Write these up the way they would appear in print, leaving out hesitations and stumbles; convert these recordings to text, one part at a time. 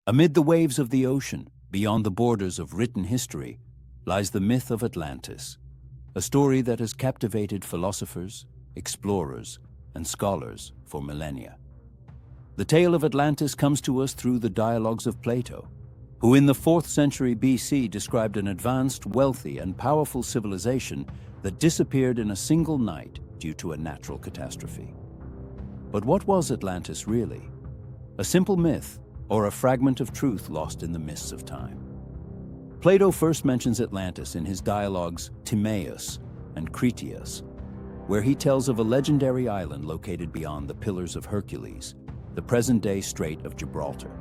Amid the waves of the ocean, beyond the borders of written history, lies the myth of Atlantis, a story that has captivated philosophers, explorers, and scholars for millennia. The tale of Atlantis comes to us through the dialogues of Plato, who in the 4th century BC described an advanced, wealthy, and powerful civilization that disappeared in a single night due to a natural catastrophe. But what was Atlantis really? A simple myth, or a fragment of truth lost in the mists of time? Plato first mentions Atlantis in his dialogues Timaeus and Critias, where he tells of a legendary island located beyond the Pillars of Hercules, the present-day Strait of Gibraltar.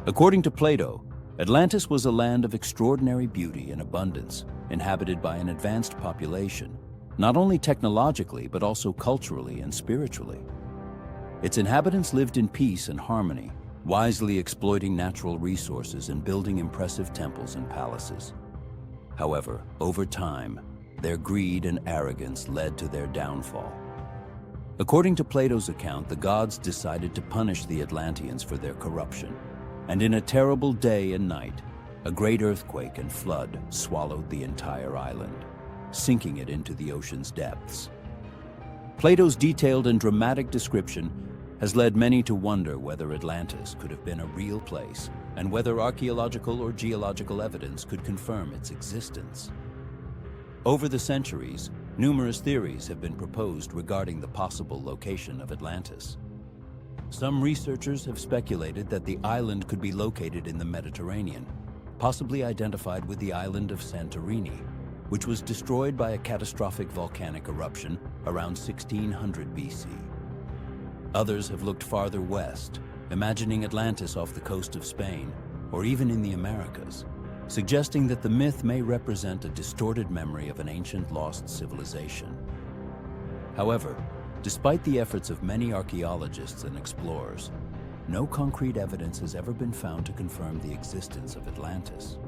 According to Plato, Atlantis was a land of extraordinary beauty and abundance, inhabited by an advanced population, not only technologically but also culturally and spiritually. Its inhabitants lived in peace and harmony, wisely exploiting natural resources and building impressive temples and palaces. However, over time, their greed and arrogance led to their downfall. According to Plato's account, the gods decided to punish the Atlanteans for their corruption, and in a terrible day and night, a great earthquake and flood swallowed the entire island, sinking it into the ocean's depths. Plato's detailed and dramatic description has led many to wonder whether Atlantis could have been a real place and whether archaeological or geological evidence could confirm its existence. Over the centuries, numerous theories have been proposed regarding the possible location of Atlantis. Some researchers have speculated that the island could be located in the Mediterranean, possibly identified with the island of Santorini, which was destroyed by a catastrophic volcanic eruption around 1600 BC. Others have looked farther west, imagining Atlantis off the coast of Spain, or even in the Americas, suggesting that the myth may represent a distorted memory of an ancient lost civilization. However, despite the efforts of many archaeologists and explorers, no concrete evidence has ever been found to confirm the existence of Atlantis.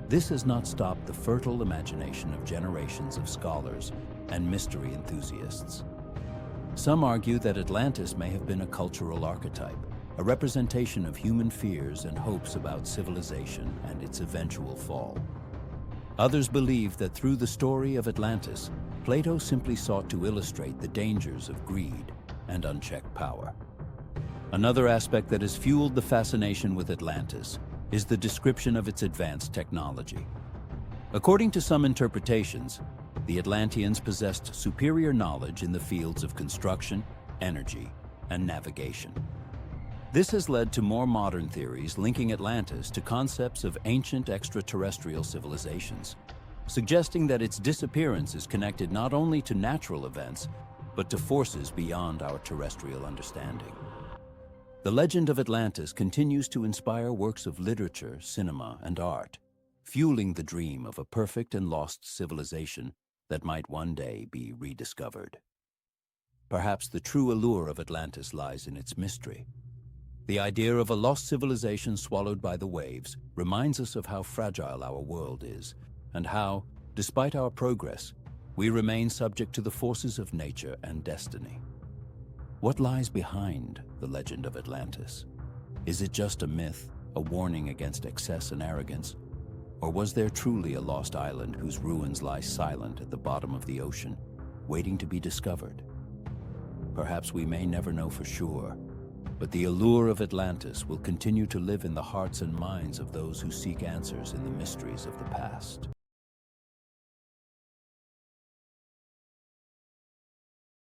This has not stopped the fertile imagination of generations of scholars and mystery enthusiasts. Some argue that Atlantis may have been a cultural archetype, a representation of human fears and hopes about civilization and its eventual fall. Others believe that through the story of Atlantis, Plato simply sought to illustrate the dangers of greed and unchecked power. Another aspect that has fueled the fascination with Atlantis is the description of its advanced technology. According to some interpretations, the Atlanteans possessed superior knowledge in the fields of construction, energy, and navigation. This has led to more modern theories linking Atlantis to concepts of ancient extraterrestrial civilizations, suggesting that its disappearance is connected not only to natural events, but to forces beyond our terrestrial understanding. The legend of Atlantis continues to inspire works of literature, cinema, and art, fueling the dream of a perfect and lost civilization that might one day be rediscovered. Perhaps the true allure of Atlantis lies in its mystery. The idea of a lost civilization swallowed by the waves reminds us of how fragile our world is, and how, despite our progress, we remain subject to the forces of nature and destiny. What lies behind the legend of Atlantis? Is it just a myth, a warning against excess and arrogance? Or was there truly a lost island whose ruins lie silent at the bottom of the ocean, waiting to be discovered? Perhaps we may never know for sure, but the allure of Atlantis will continue to live in the hearts and minds of those who seek answers in the mysteries of the past.